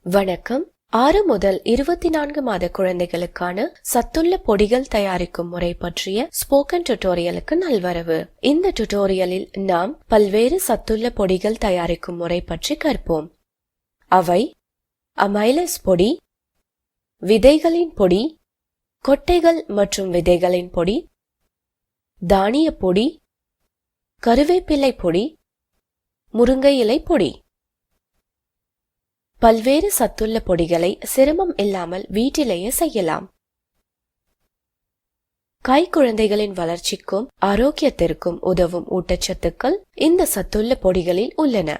வணக்கம். 6 முதல் 24 மாத குழந்தைகளுக்கான சத்துள்ள பொடிகள் தயாரிக்கும் முறை பற்றிய ஸ்போக்கன் டியூட்டோரியலுக்கு நல்வரவு. இந்த டியூட்டோரியலில் நாம் பல்வேறு சத்துள்ள பொடிகள் தயாரிக்கும் முறை பற்றி கற்போம். அவை அமைலஸ் பொடி, விதைகளின் பொடி, கொட்டைகள் மற்றும் விதைகளின் பொடி, தானிய பொடி, கருவேப்பிலை பொடி, முருங்கை இலை பொடி. பல்வேறு சத்துள்ள பொடிகளை சிரமம் இல்லாமல் வீட்டிலேயே செய்யலாம். கைக்குழந்தைகளின் வளர்ச்சிக்கும் ஆரோக்கியத்திற்கும் உதவும் ஊட்டச்சத்துக்கள் இந்த சத்துள்ள பொடிகளில் உள்ளன.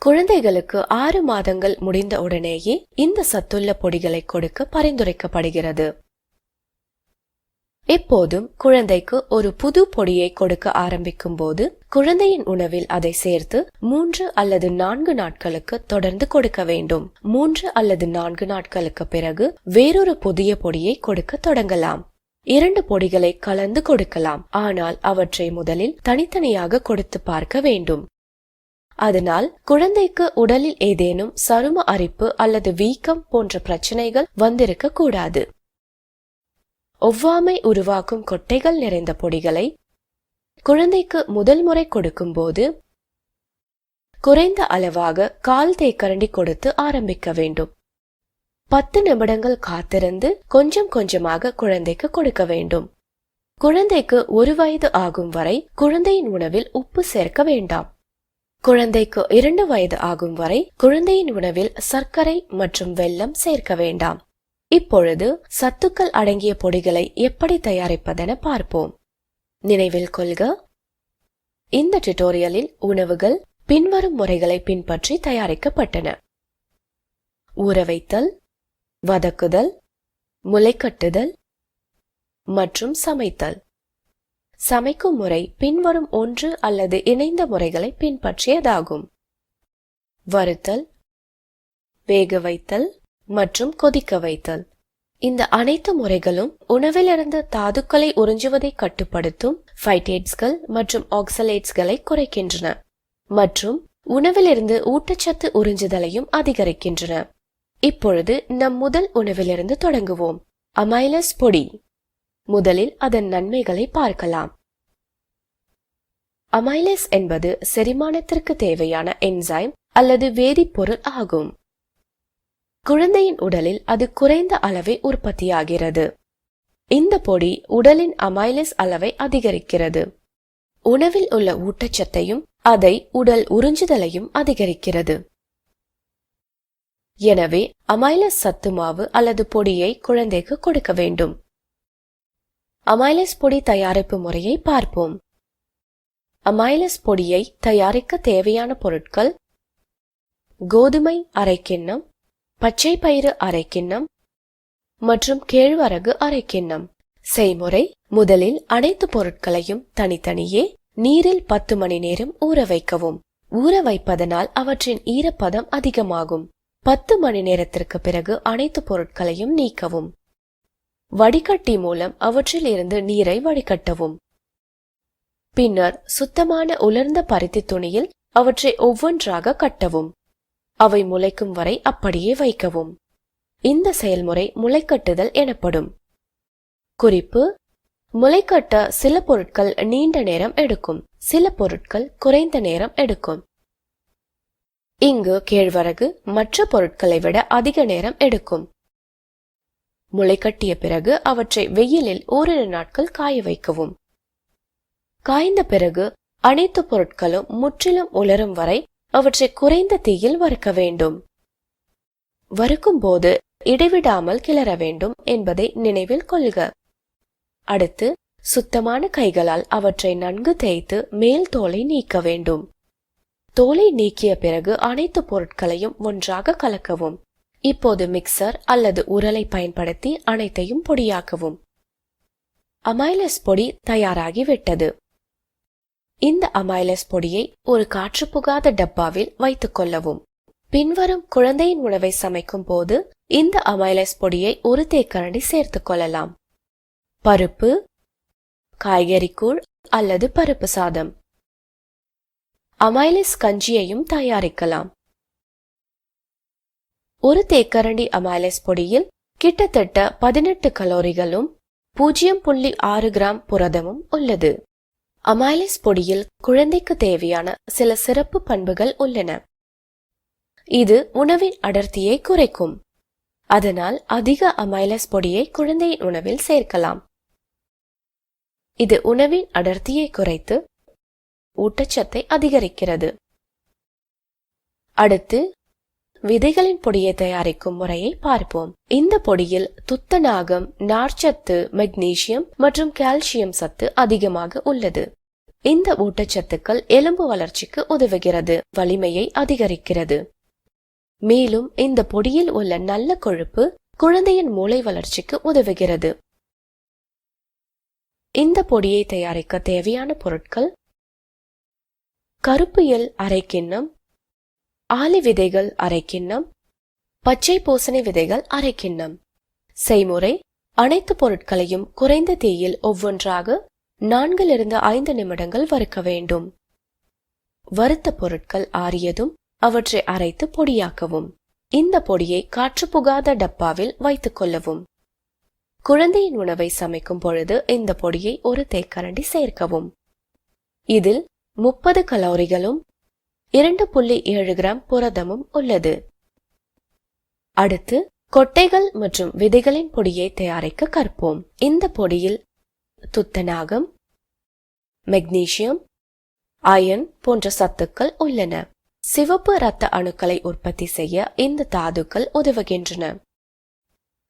குழந்தைகளுக்கு 6 மாதங்கள் முடிந்த உடனேயே இந்த சத்துள்ள பொடிகளை கொடுக்க பரிந்துரைக்கப்படுகிறது. எப்போதும் குழந்தைக்கு ஒரு புது பொடியை கொடுக்க ஆரம்பிக்கும் போது குழந்தையின் உணவில் அதை சேர்த்து 3 அல்லது 4 நாட்களுக்கு தொடர்ந்து கொடுக்க வேண்டும். 3 அல்லது 4 நாட்களுக்கு பிறகு வேறொரு புதிய பொடியை கொடுக்க தொடங்கலாம். 2 பொடிகளை கலந்து கொடுக்கலாம், ஆனால் அவற்றை முதலில் தனித்தனியாக கொடுத்து பார்க்க வேண்டும். அதனால் குழந்தைக்கு உடலில் ஏதேனும் சரும அரிப்பு அல்லது வீக்கம் போன்ற பிரச்சனைகள் வந்திருக்க கூடாது. ஒவ்வாமை உருவாக்கும் கொட்டைகள் நிறைந்த பொடிகளை குழந்தைக்கு முதல் முறை கொடுக்கும் போது குறைந்த அளவாக 1/4 தேக்கரண்டி கொடுத்து ஆரம்பிக்க வேண்டும். 10 நிமிடங்கள் காத்திருந்து கொஞ்சம் கொஞ்சமாக குழந்தைக்கு கொடுக்க வேண்டும். குழந்தைக்கு 1 வயது ஆகும் வரை குழந்தையின் உணவில் உப்பு சேர்க்க வேண்டாம். குழந்தைக்கு 2 வயது ஆகும் வரை குழந்தையின் உணவில் சர்க்கரை மற்றும் வெல்லம் சேர்க்க வேண்டாம். இப்பொழுது சத்துக்கள் அடங்கிய பொடிகளை எப்படி தயாரிப்பதென பார்ப்போம். நினைவில் கொள்க, இந்த டியூட்டோரியலில் உணவுகள் பின்வரும் முறைகளை பின்பற்றி தயாரிக்கப்பட்டன: ஊற வைத்தல், வதக்குதல், முளைக்கட்டுதல் மற்றும் சமைத்தல். சமைக்கும் முறை பின்வரும் 1 அல்லது இணைந்த முறைகளை பின்பற்றியதாகும்: வறுத்தல், வேக வைத்தல் மற்றும் கொதிக்க வைத்தல். இந்த அனைத்து முறைகளும் உணவிலிருந்து தாதுக்களை உறிஞ்சுவதை கட்டுப்படுத்தும் ஃபைட்டேட்ஸ்கள் மற்றும் ஆக்சலேட்ஸ்களை குறைக்கின்றன மற்றும் உணவிலிருந்து ஊட்டச்சத்து உறிஞ்சுதலையும் அதிகரிக்கின்றன. இப்பொழுது நம் முதல் உணவிலிருந்து தொடங்குவோம்: அமைலஸ் பொடி. முதலில் அதன் நன்மைகளை பார்க்கலாம். அமைலஸ் என்பது செரிமானத்திற்கு தேவையான என்சைம் அல்லது வேதிப்பொருள் ஆகும். குழந்தையின் உடலில் அது குறைந்த அளவே உற்பத்தியாகிறது. இந்த பொடி உடலின் அமைலஸ் அளவை அதிகரிக்கிறது. உணவில் உள்ள ஊட்டச்சத்தையும் அதை உடல் உறிஞ்சுதலையும் அதிகரிக்கிறது. எனவே அமைலஸ் சத்து மாவு அல்லது பொடியை குழந்தைக்கு கொடுக்க வேண்டும். அமைலஸ் பொடி தயாரிப்பு முறையை பார்ப்போம். அமைலஸ் பொடியை தயாரிக்க தேவையான பொருட்கள்: கோதுமை அரை கிண்ணம், பச்சை பயிறு அரை கிண்ணம் மற்றும் கேழ்வரகு அரை கிண்ணம். செய்முறை: முதலில் அனைத்து பொருட்களையும் தனித்தனியே நீரில் 10 மணி நேரம் ஊற வைக்கவும். ஊற வைப்பதனால் அவற்றின் ஈரப்பதம் அதிகமாகும். 10 மணி நேரத்திற்கு பிறகு அனைத்து பொருட்களையும் நீக்கவும். வடிகட்டி மூலம் அவற்றில் இருந்து நீரை வடிகட்டவும். பின்னர் சுத்தமான உலர்ந்த பருத்தி துணியில் அவற்றை ஒவ்வொன்றாக கட்டவும். அவை முளைக்கும் வரை அப்படியே வைக்கவும். இந்த செயல்முறை முளைக்கட்டுதல் எனப்படும். குறிப்பு: முளைக்கட்ட சில பொருட்கள் நீண்ட நேரம் எடுக்கும், சில பொருட்கள் குறைந்த நேரம் எடுக்கும். இங்கு கேழ்வரகு மற்ற பொருட்களை விட அதிக நேரம் எடுக்கும். முளைக்கட்டிய பிறகு அவற்றை வெயிலில் 1 நாட்கள் காய வைக்கவும். காய்ந்த பிறகு அனைத்து பொருட்களும் முற்றிலும் உலரும் வரை அவற்றை குறைந்த தீயில் வறுக்க வேண்டும். வறுக்கும் போது இடைவிடாமல் கிளற வேண்டும் என்பதை நினைவில் கொள்க. அடுத்து சுத்தமான கைகளால் அவற்றை நன்கு தேய்த்து மேல் தோலை நீக்க வேண்டும். தோலை நீக்கிய பிறகு அனைத்து பொருட்களையும் ஒன்றாக கலக்கவும். இப்போது மிக்சர் அல்லது உரலை பயன்படுத்தி அனைத்தையும் பொடியாக்கவும். அமைலஸ் பொடி தயாராகிவிட்டது. இந்த அமைலஸ் பொடியை ஒரு காற்று புகாத டப்பாவில் வைத்துக் கொள்ளவும். பின்வரும் குழந்தையின் உணவை சமைக்கும் போது இந்த அமைலஸ் பொடியை 1 தேக்கரண்டி சேர்த்துக் கொள்ளலாம். பருப்பு, காய்கறிக்கூழ் அல்லது பருப்பு சாதம். அமைலஸ் கஞ்சியையும் தயாரிக்கலாம். ஒரு தேக்கரண்டி அமைலேஸ் பொடியில் கிட்டத்தட்ட 18 கலோரிகளும் 0.6 கிராம் புரதமும் உள்ளது. அமைலேஸ் பொடியில் குழந்தைக்கு தேவையான சில சிறப்பு பண்புகள் உள்ளன. இது உணவின் அடர்த்தியை குறைக்கும். அதனால் அதிக அமைலேஸ் பொடியை குழந்தையின் உணவில் சேர்க்கலாம். இது உணவின் அடர்த்தியை குறைத்து ஊட்டச்சத்தை அதிகரிக்கிறது. அடுத்து விதைகளின் பொடியை தயாரிக்கும் முறையை பார்ப்போம். இந்த பொடியில் துத்தநாகம், நார்ச்சத்து, மெக்னீசியம் மற்றும் கால்சியம் சத்து அதிகமாக உள்ளது. இந்த ஊட்டச்சத்துக்கள் எலும்பு வளர்ச்சிக்கு உதவுகிறது, வலிமையை அதிகரிக்கிறது. மேலும் இந்த பொடியில் உள்ள நல்ல கொழுப்பு குழந்தையின் மூளை வளர்ச்சிக்கு உதவுகிறது. இந்த பொடியை தயாரிக்க தேவையான பொருட்கள்: கருப்பு எள் அரை கிண்ணம், ஆளி விதைகள் அரை கிண்ணம், பச்சை பூசணி விதைகள் அரை கிண்ணம். செய்முறை: அனைத்து பொருட்களையும் குறைந்த தீயில் ஒவ்வொன்றாக 4-5 நிமிடங்கள் வறுக்க வேண்டும். வறுத்த பொருட்கள் ஆறியதும் அவற்றை அரைத்து பொடியாக்கவும். இந்த பொடியை காற்று புகாத டப்பாவில் வைத்துக் கொள்ளவும். குழந்தையின் உணவை சமைக்கும் பொழுது இந்த பொடியை ஒரு தேக்கரண்டி சேர்க்கவும். இதில் 30 கலோரிகளும் 2.7 கிராம் புரதமும் உள்ளது. அடுத்து கொட்டைகள் மற்றும் விதைகளின் பொடியை தயாரிக்க கற்போம். இந்த பொடியில் துத்தநாகம், மெக்னீசியம், அயர்ன் போன்ற சத்துக்கள் உள்ளன. சிவப்பு இரத்த அணுக்களை உற்பத்தி செய்ய இந்த தாதுக்கள் உதவுகின்றன.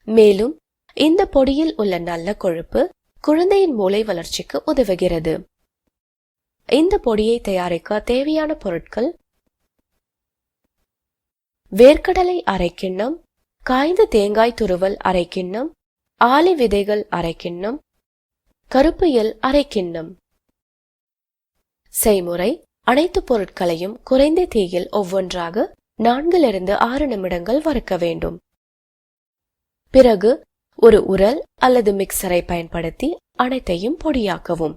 மேலும் இந்த பொடியில் உள்ள நல்ல கொழுப்பு குழந்தையின் மூளை வளர்ச்சிக்கு உதவுகிறது. இந்த பொடியை தயாரிக்க தேவையான பொருட்கள்: வேர்க்கடலை அரை கிண்ணம், காய்ந்த தேங்காய் துருவல் அரை கிண்ணம், ஆளி விதைகள் அரை கிண்ணம், கருப்பு எள் அரை கிண்ணம். செய்முறை: அனைத்து பொருட்களையும் குறைந்த தீயில் ஒவ்வொன்றாக 4-6 நிமிடங்கள் வறுக்க வேண்டும். பிறகு ஒரு உரல் அல்லது மிக்சரை பயன்படுத்தி அனைத்தையும் பொடியாக்கவும்.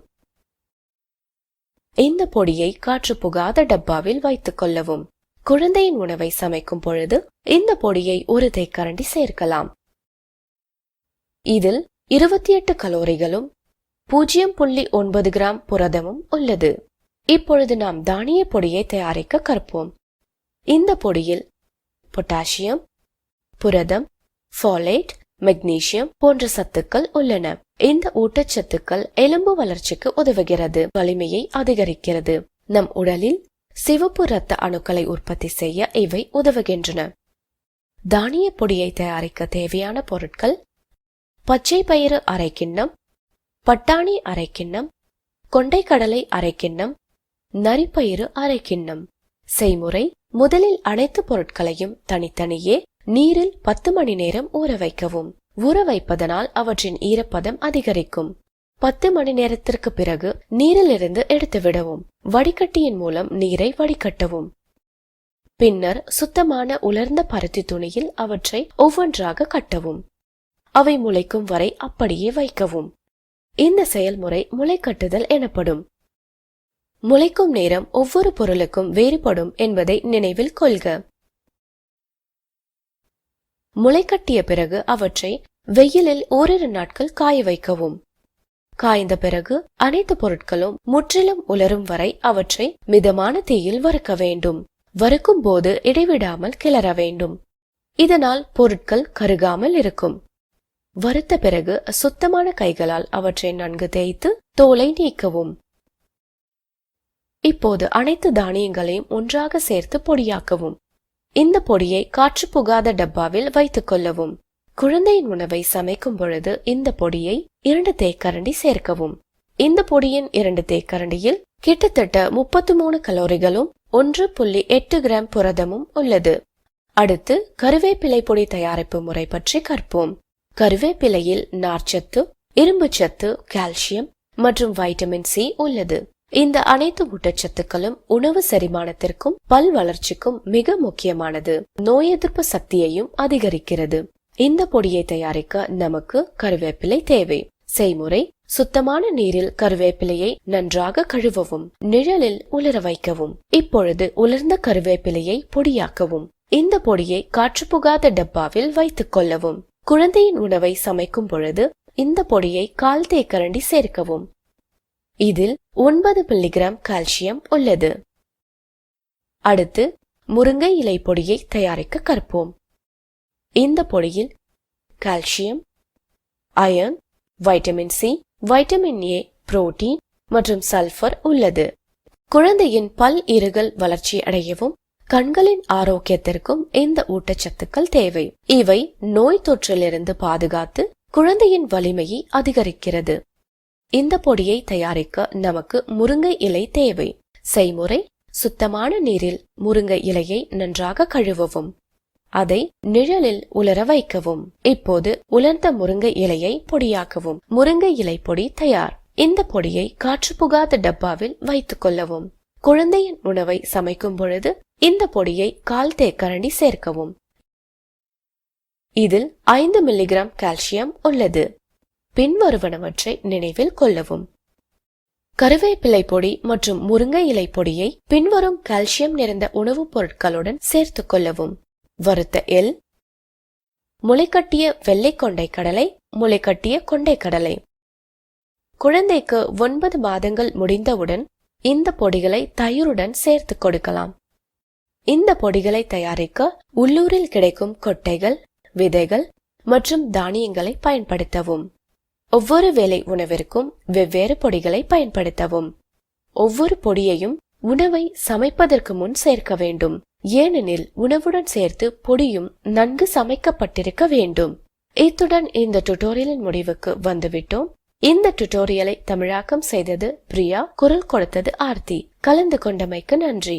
இந்த பொடியை காற்று புகாத டப்பாவில் வைத்துக் கொள்ளவும். குழந்தையின் உணவை சமைக்கும் பொழுது இந்த பொடியை ஒரு தேக்கரண்டி சேர்க்கலாம். இதில் 28 கலோரிகளும் 0.9 கிராம் புரதமும் உள்ளது. இப்பொழுது நாம் தானிய பொடியை தயாரிக்க கற்போம். இந்த பொடியில் பொட்டாசியம், புரதம், ஃபோலேட், மெக்னீசியம் போன்ற சத்துக்கள் உள்ளன. இந்த ஊட்டச்சத்துக்கள் எலும்பு வளர்ச்சிக்கு உதவுகிறது, வலிமையை அதிகரிக்கிறது. நம் உடலில் சிவப்பு இரத்த அணுக்களை உற்பத்தி செய்ய இவை உதவுகின்றன. தானிய பொடியை தயாரிக்க தேவையான பொருட்கள்: பச்சை பயிறு அரை கிண்ணம், பட்டாணி அரை கிண்ணம், கொண்டைக்கடலை அரை கிண்ணம், நரிப்பயிறு அரை கிண்ணம். செய்முறை: முதலில் அனைத்து பொருட்களையும் தனித்தனியே நீரில் 10 மணி நேரம் ஊற வைக்கவும். ஊற வைப்பதனால் அவற்றின் ஈரப்பதம் அதிகரிக்கும். 10 மணி நேரத்திற்கு பிறகு நீரிலிருந்து எடுத்துவிடவும். வடிகட்டியின் மூலம் நீரை வடிகட்டவும். பின்னர் சுத்தமான உலர்ந்த பருத்தி துணியில் அவற்றை ஒவ்வொன்றாக கட்டவும். அவை முளைக்கும் வரை அப்படியே வைக்கவும். இந்த செயல்முறை முளைக்கட்டுதல் எனப்படும். முளைக்கும் நேரம் ஒவ்வொரு பொருளுக்கும் வேறுபடும் என்பதை நினைவில் கொள்க. முளைக்கட்டிய பிறகு அவற்றை வெயிலில் ஓரிரு நாட்கள் காய வைக்கவும். காய்ந்த பிறகு அனைத்து பொருட்களும் முற்றிலும் உலரும் வரை அவற்றை மிதமான தீயில் வறுக்க வேண்டும். வறுக்கும் போது இடைவிடாமல் கிளற வேண்டும். இதனால் பொருட்கள் கருகாமல் இருக்கும். வறுத்த பிறகு சுத்தமான கைகளால் அவற்றை நன்கு தேய்த்து தோலை நீக்கவும். இப்போது அனைத்து தானியங்களையும் ஒன்றாக சேர்த்து பொடியாக்கவும். இந்த பொடியை காற்று புகாத டப்பாவில் வைத்துக் கொள்ளவும். குழந்தையின் உணவை சமைக்கும் பொழுது இந்த பொடியை 2 தேக்கரண்டி சேர்க்கவும். இந்த பொடியின் 2 தேக்கரண்டியில் கிட்டத்தட்ட 33 கலோரிகளும் 1.8 கிராம் புரதமும் உள்ளது. அடுத்து கருவேப்பிலை பொடி தயாரிப்பு முறை பற்றி கற்போம். கருவேப்பிலையில் நார்ச்சத்து, இரும்புச்சத்து, கால்சியம் மற்றும் வைட்டமின் சி உள்ளது. இந்த அனைத்து ஊட்டச்சத்துக்களும் உணவு செரிமானத்திற்கும் பல் வளர்ச்சிக்கும் மிக முக்கியமானது. நோய் எதிர்ப்பு சக்தியையும் அதிகரிக்கிறது. இந்த பொடியை தயாரிக்க நமக்கு கருவேப்பிலை தேவை. செய்முறை: சுத்தமான நீரில் கருவேப்பிலையை நன்றாக கழுவவும். நிழலில் உலர வைக்கவும். இப்பொழுது உலர்ந்த கருவேப்பிலையை பொடியாக்கவும். இந்த பொடியை காற்றுப்புகாத டப்பாவில் வைத்துக் கொள்ளவும். குழந்தையின் உணவை சமைக்கும் பொழுது இந்த பொடியை 1/4 தேக்கரண்டி சேர்க்கவும். இதில் 9 மில்லிகிராம் கால்சியம் உள்ளது. அடுத்து முருங்கை இலை பொடியை தயாரிக்க கற்போம். இந்த பொடியில் calcium, iron, vitamin C, vitamin A, protein மற்றும் சல்பர் உள்ளது. குழந்தையின் பல் ஈறுகள் வளர்ச்சி அடையவும் கண்களின் ஆரோக்கியத்திற்கும் இந்த ஊட்டச்சத்துக்கள் தேவை. இவை நோய் தொற்றிலிருந்து பாதுகாத்து குழந்தையின் வலிமையை அதிகரிக்கிறது. இந்த பொடியை தயாரிக்க நமக்கு முருங்கை இலை தேவை. செய்முறை: சுத்தமான நீரில் முருங்கை இலையை நன்றாக கழுவவும். அதை நிழலில் உலர வைக்கவும். இப்போது உலர்ந்த முருங்கை இலையை பொடியாக்கவும். முருங்கை இலை பொடி தயார். இந்த பொடியை காற்றுப்புகாத டப்பாவில் வைத்துக் கொள்ளவும். குழந்தையின் உணவை சமைக்கும் பொழுது இந்த பொடியை 1/4 தேக்கரண்டி சேர்க்கவும். இதில் 5 மில்லிகிராம் கால்சியம் உள்ளது. பின்வருவனவற்றை நினைவில் கொள்ளவும். கருவேப்பிலை பொடி மற்றும் முருங்கை இலை பொடியை பின்வரும் கால்சியம் நிறைந்த உணவுப் பொருட்களுடன் சேர்த்துக் கொள்ளவும். வறுத்த எள், முளைக்கட்டிய வெள்ளை கொண்டை கடலை, முளைக்கட்டிய கொண்டை கடலை. குழந்தைக்கு 9 மாதங்கள் முடிந்தவுடன் இந்த பொடிகளை தயிருடன் சேர்த்து கொடுக்கலாம். இந்த பொடிகளை தயாரிக்க உள்ளூரில் கிடைக்கும் கொட்டைகள், விதைகள் மற்றும் தானியங்களை பயன்படுத்தவும். ஒவ்வொரு வேளை உணவிற்கும் வெவ்வேறு பொடிகளை பயன்படுத்தவும். ஒவ்வொரு பொடியையும் உணவை சமைப்பதற்கு முன் சேர்க்க வேண்டும். ஏனெனில் உணவுடன் சேர்த்து பொடியும் நன்கு சமைக்கப்பட்டிருக்க வேண்டும். இத்துடன் இந்த டுட்டோரியலின் முடிவுக்கு வந்துவிட்டோம். இந்த டுட்டோரியலை தமிழாக்கம் செய்தது பிரியா, குரல் கொடுத்தது ஆர்த்தி. கலந்து கொண்டமைக்கு நன்றி.